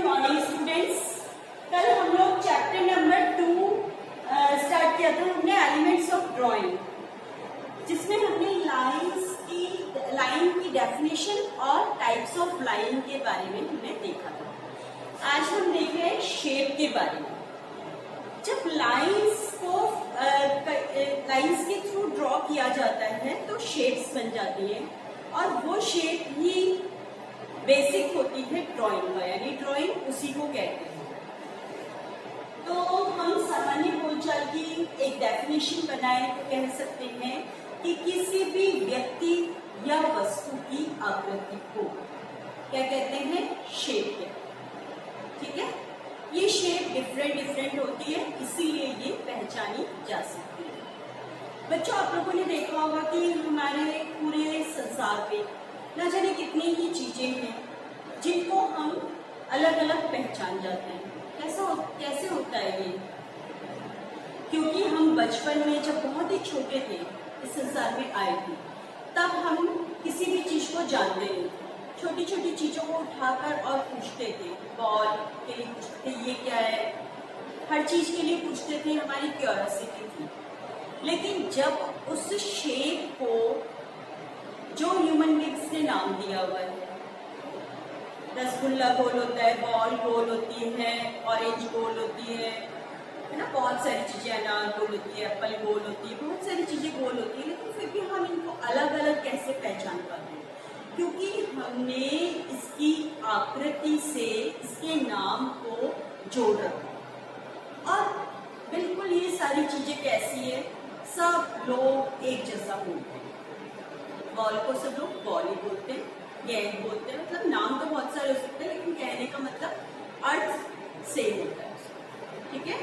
Good morning students. कल हम लोग चैप्टर नंबर 2 स्टार्ट किया था हमने एलिमेंट्स ऑफ ड्राइंग, जिसमें हमने लाइन की डेफिनेशन और टाइप्स ऑफ लाइन के बारे में हमने देखा था। आज हम देख रहे हैं शेप के बारे में। जब लाइंस के थ्रू ड्रॉ किया जाता है तो शेप्स बन जाती हैं और वो शेप ही बेसिक होती है ड्राइंग का, यानी ड्राइंग उसी को कहते हैं। तो हम सामान्य बोलचाल की एक डेफिनेशन बनाए तो कह सकते हैं कि किसी भी व्यक्ति या वस्तु की आकृति को क्या कहते हैं? शेप कहते हैं। ठीक है, ये शेप डिफरेंट होती है, इसीलिए ये पहचानी जा सकती है। बच्चों, आप लोगों ने देखा होगा कि हमारे पूरे संसार पे न जाने कितनी ही चीजें हैं जिनको हम अलग अलग पहचान जाते हैं। कैसे होता है ये? क्योंकि हम बचपन में जब बहुत ही छोटे थे, इस संसार में आए थे, तब हम किसी भी चीज को जानते नहीं थे। छोटी छोटी चीजों को उठाकर और पूछते थे, बॉल के लिए पूछते थे ये क्या है, हर चीज के लिए पूछते थे, हमारी क्यूरियोसिटी थी। लेकिन जब उस शेप को जो ह्यूमन बींग्स ने नाम दिया हुआ है, रसगुल्ला गोल होता है, बॉल गोल होती है, ऑरेंज गोल होती है ना, बहुत सारी चीजें, अनार गोल होती है, एप्पल गोल होती है, बहुत सारी चीजें गोल होती है, लेकिन फिर भी हम इनको अलग अलग कैसे पहचान पाते हैं? क्योंकि हमने इसकी आकृति से इसके नाम को जोड़ रखा। और बिल्कुल ये सारी चीजें कैसी है? सब लोग एक जैसा बोलते हैं। बॉल को सब लोग बॉल ही बोलते हैं, गेंद बोलते हैं, मतलब नाम तो बहुत सारे हो सकते हैं, लेकिन कहने का मतलब अर्थ सेम होता है। ठीक है,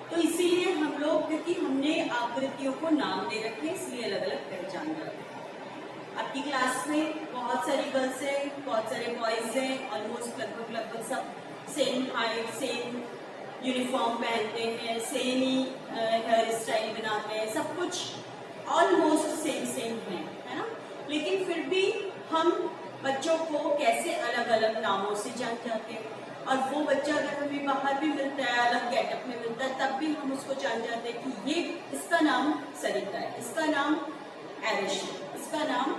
तो इसीलिए हम लोग, क्योंकि हमने आकृतियों को नाम दे रखे, इसलिए अलग अलग पहचान जाते हैं। आपकी क्लास में बहुत सारी गर्ल्स हैं, बहुत सारे बॉयज हैं, ऑलमोस्ट लगभग सब सेम हाइट, सेम यूनिफॉर्म पहनते हैं, सेम ही हेयर स्टाइल बनाते हैं, सब कुछ ऑलमोस्ट सेम है ना। लेकिन फिर भी हम बच्चों को कैसे अलग अलग नामों से जान जाते हैं, और वो बच्चा अगर हमें बाहर भी मिलता है, अलग गेटअप में मिलता है, तब भी हम उसको जान जाते हैं कि ये इसका नाम सरिता है, इसका नाम एरिश है, इसका नाम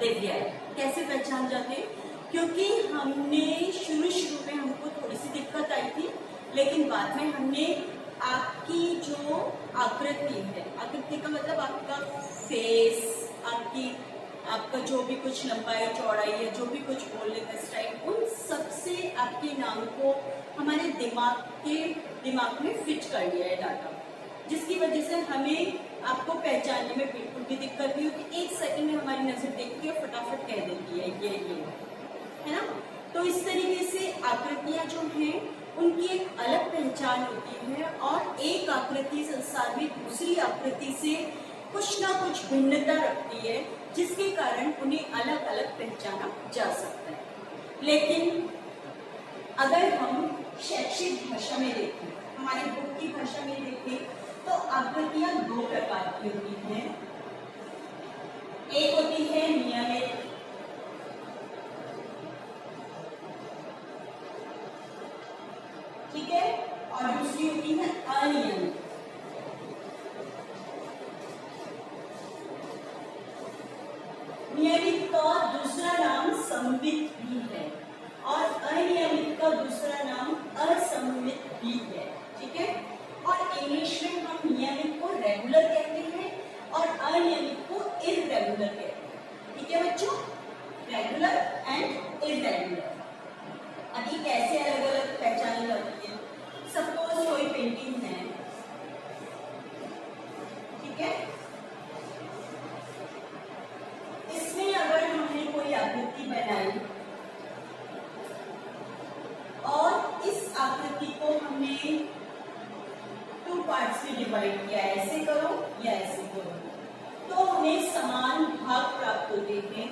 दिव्या है। कैसे पहचान जाते हैं? क्योंकि हमने शुरू में हमको थोड़ी सी दिक्कत आई थी, लेकिन बाद में हमने आपकी जो आकृति है, आकृति का मतलब आपका फेस, आपका जो भी कुछ लंबाई चौड़ाई है, जो भी कुछ बोलने का स्टाइल, उन सबसे आपके नाम को हमारे दिमाग में फिट कर लिया है डाटा, जिसकी वजह से हमें आपको पहचानने में बिल्कुल भी दिक्कत नहीं होती। एक सेकंड में हमारी नजर देखती है, फटाफट कह देती है ये है ना। तो इस तरीके से आकृतियां जो हैं उनकी एक अलग पहचान होती है, और एक आकृति संसार में दूसरी आकृति से कुछ ना कुछ भिन्नता रखती है, जिसके कारण उन्हें अलग अलग पहचाना जा सकता है। लेकिन अगर हम शैक्षिक भाषा में देखें, हमारी बुक की भाषा में देखें, तो आकृतियां दो प्रकार की होती हैं। एक होती है नियमित, ठीक है, और दूसरी होती है अनियमित। नियमित का दूसरा नाम सममित भी है, और अनियमित का दूसरा नाम असममित भी है। ठीक है, और इंग्लिश में हम नियमित को रेगुलर कहते हैं और अनियमित को इररेगुलर कहते हैं। ठीक है बच्चों, रेगुलर एंड इररेगुलर। अब ये कैसे अलग अलग पहचानी जाती है? सपोज कोई पेंटिंग है, ठीक है, इसमें अगर हमने कोई आकृति बनाई और इस आकृति को हमने 2 पार्ट्स में डिवाइड किया, ऐसे करो या ऐसे करो, तो हमें समान भाग प्राप्त होते हैं।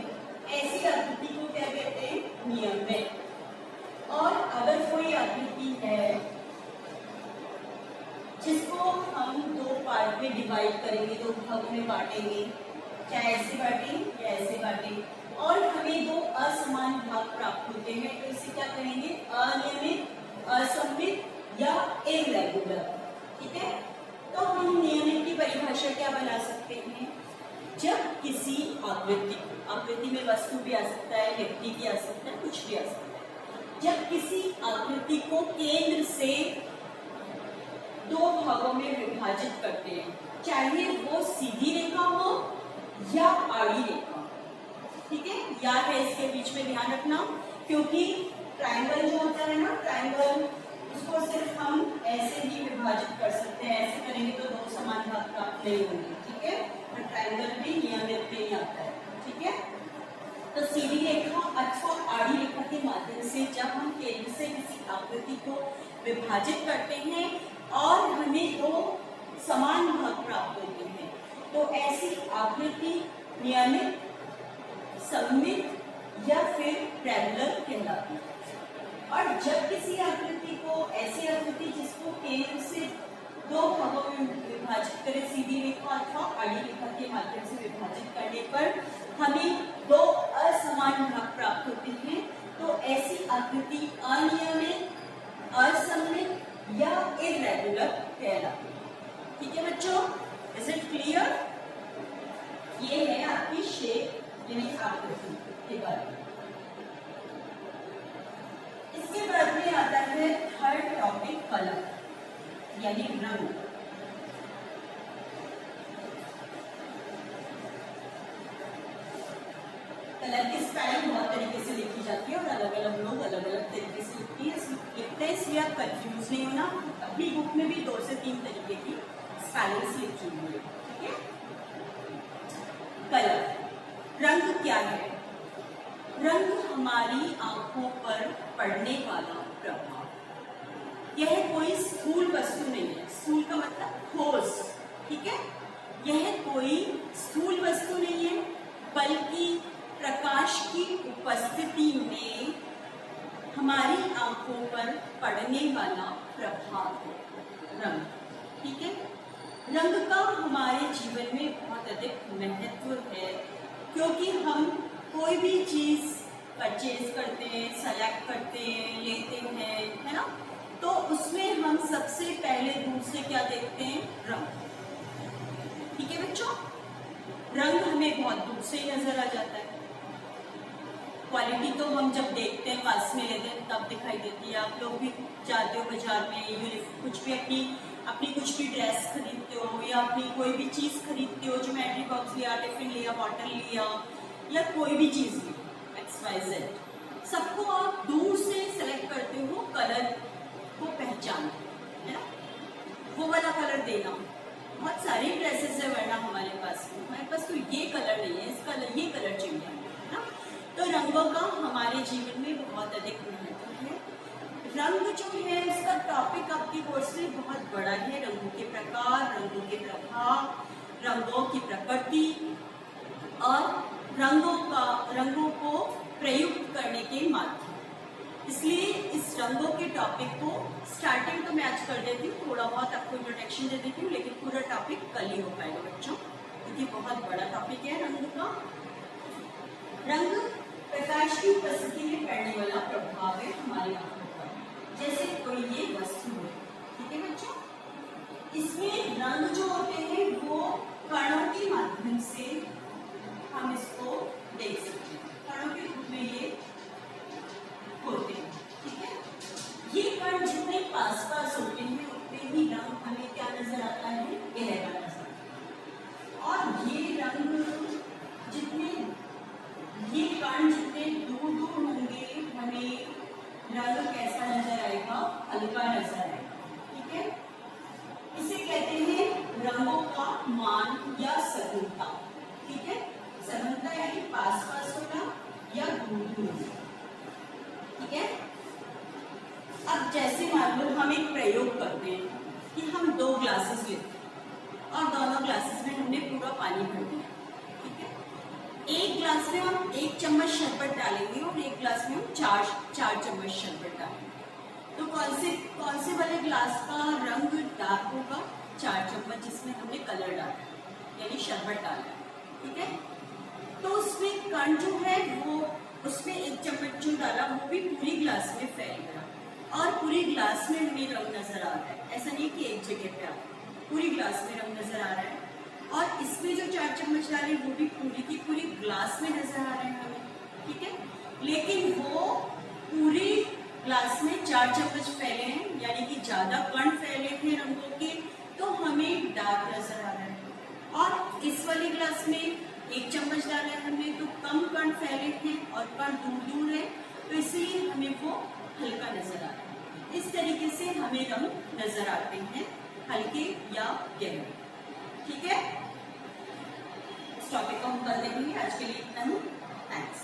ऐसी आकृति को क्या कहते हैं? नियमित। और अगर कोई आकृति है जिसको हम 2 पार्ट में डिवाइड करेंगे, 2 भागों में बांटेंगे, चाहे ऐसे बांटें या ऐसे बांटें, और हमें दो असमान भाग प्राप्त होते हैं, तो इसे क्या कहेंगे? अनियमित, असममित या इर्रेगुलर। ठीक है, तो हम नियमित की परिभाषा क्या बना सकते हैं? जब किसी आकृति में वस्तु भी आ सकता है, व्यक्ति भी आ सकता है, कुछ भी आ सकता है, जब किसी आकृति को केंद्र से दो भागों में विभाजित करते हैं, चाहे वो सीधी रेखा हो या आड़ी रेखा। ठीक है, याद है, इसके बीच में ध्यान रखना, क्योंकि ट्रायंगल जो होता है ना, ट्रायंगल उसको सिर्फ हम ऐसे ही विभाजित कर सकते हैं, ऐसे करेंगे तो दो समान भाग प्राप्त नहीं होंगे। ठीक है, और ट्रायंगल भी नियमित में ही आता है। ठीक है, तो सीधी रेखा अथवा आड़ी रेखा के माध्यम से जब हम केंद्र से किसी आकृति को विभाजित करते हैं और हमें दो समान भाग प्राप्त होते हैं, तो ऐसी आकृति नियमित, सममित या फिर रेगुलर कहलाती है। और जब किसी आकृति को, ऐसी आकृति जिसको केंद्र से दो भागों में विभाजित करें, सीधी रेखा अथवा आड़ी रेखा के माध्यम से विभाजित करने पर हमें दो असमान भाग प्राप्त होते हैं, तो ऐसी आकृति अनियमित, असममित या इर्रेगुलर कहलाती है। ठीक है बच्चों, इज इट क्लियर? ये है आपकी शेप यानी आकृति के बारे में। इसके बाद में आता है थर्ड टॉपिक, कलर यानी रंग। कलर की स्पेलिंग बहुत तरीके से लिखी जाती है और अलग अलग लोग अलग अलग तरीके से लिखते हैं, इसलिए आप कंफ्यूज नहीं होना। अपनी बुक में भी 2 से 3 तरीके की स्पेलिंग्स लिखी हुई है। ठीक है, कलर, रंग क्या है? रंग हमारी आंखों पर पड़ने वाला प्रभाव। यह कोई स्थूल वस्तु नहीं है, स्थूल का मतलब ठोस। ठीक है, यह कोई स्थूल वस्तु नहीं है, बल्कि प्रकाश की उपस्थिति में हमारी आंखों पर पड़ने वाला प्रभाव है रंग। ठीक है, रंग का हमारे जीवन में बहुत अधिक महत्व है, क्योंकि हम कोई भी चीज परचेज करते हैं, सेलेक्ट करते हैं, लेते हैं, है ना, तो उसमें हम सबसे पहले दूर से क्या देखते हैं? रंग। ठीक है बच्चों, रंग हमें बहुत दूर से ही नजर आ जाता है। क्वालिटी तो हम जब देखते हैं, पास में लेते हैं, तब दिखाई देती है। आप लोग भी जाते हो बाजार में, कुछ भी अपनी कुछ भी ड्रेस खरीदते हो या अपनी कोई भी चीज खरीदते हो, ज्योमेट्री बॉक्स लिया, टिफिन लिया, बॉटल लिया या कोई भी चीज ली, XYZ, सबको आप दूर से सेलेक्ट करते हो, कलर को पहचानते हो, है ना, वो वाला कलर देना। बहुत सारी ड्रेसेस है वरना हमारे पास तो ये कलर नहीं है, इस कलर ये कलर चाहिए, है ना। तो रंगों का हमारे जीवन में बहुत अधिक महत्व है। रंग जो है इसका टॉपिक आपके कोर्स में बहुत बड़ा है। रंगों के प्रकार, रंगों के प्रभाव, रंगों की प्रकृति और रंगों को प्रयुक्त करने के माध्यम। इसलिए इस रंगों के टॉपिक को स्टार्टिंग तो मैं आज कर देती हूँ, थोड़ा बहुत आपको इंट्रोडक्शन दे देती हूँ, लेकिन पूरा टॉपिक कल ही हो पाएगा बच्चों, क्योंकि बहुत बड़ा टॉपिक है रंग का। रंग प्रकाश की उपस्थिति में पड़ने वाला प्रभाव है हमारे आंखों पर। जैसे कोई ये वस्तु है, ठीक है बच्चों, इसमें रंग जो होते हैं वो कणों के माध्यम से हम इसको देख सकते हैं। कणों के रूप में ये होते हैं, ठीक है। ये कण जितने पास पास होते हैं उतने ही रंग हमें क्या नजर आता है? गहरा नजर आता है। और ये कण जितने दूर दूर होंगे हमें रंग कैसा नजर आएगा? हल्का नजर आएगा, ठीक है। इसे कहते हैं रंगों का मान या सघनता, ठीक है। सघनता यानी पास पास होना या दूर दूर, ठीक है। अब जैसे मान लो हम एक प्रयोग करते हैं कि हम 2 ग्लासेस लेते हैं और दोनों ग्लासेस में हमने पूरा पानी भर दिया, ठीक है। एक ग्लास में हम 1 चम्मच शरबत डालेंगे और एक ग्लास में हम 4 चम्मच शरबत डालेंगे। तो कौन से वाले ग्लास का रंग डार्क होगा? 4 चम्मच जिसमें हमने कलर डाला यानी शरबत डाला, ठीक है। तो उसमें कण जो है वो उसमें 1 चम्मच जो डाला वो भी पूरी ग्लास में फैल गया और पूरी ग्लास में हमें रंग नजर आ रहा है। ऐसा नहीं कि एक जगह पे पूरी ग्लास में रंग नजर आ रहा है। और इसमें जो 4 चम्मच डाले वो भी पूरी की पूरी ग्लास में नजर आ रहे हैं हमें, ठीक है। लेकिन वो पूरी ग्लास में 4 चम्मच फैले हैं, यानी कि ज्यादा कण फैले थे रंगों के, तो हमें डार्क नजर आ रहा है। और इस वाली ग्लास में 1 चम्मच डाला है हमने, तो कम कण फैले हैं और कण दूर दूर है, तो इसलिए हमें वो हल्का नजर आ रहा है। इस तरीके से हमें रंग नजर आते हैं, हल्के या गहरे, ठीक है। इस टॉपिक को हम कल देखेंगे। आज के लिए इतना ही। थैंक्स।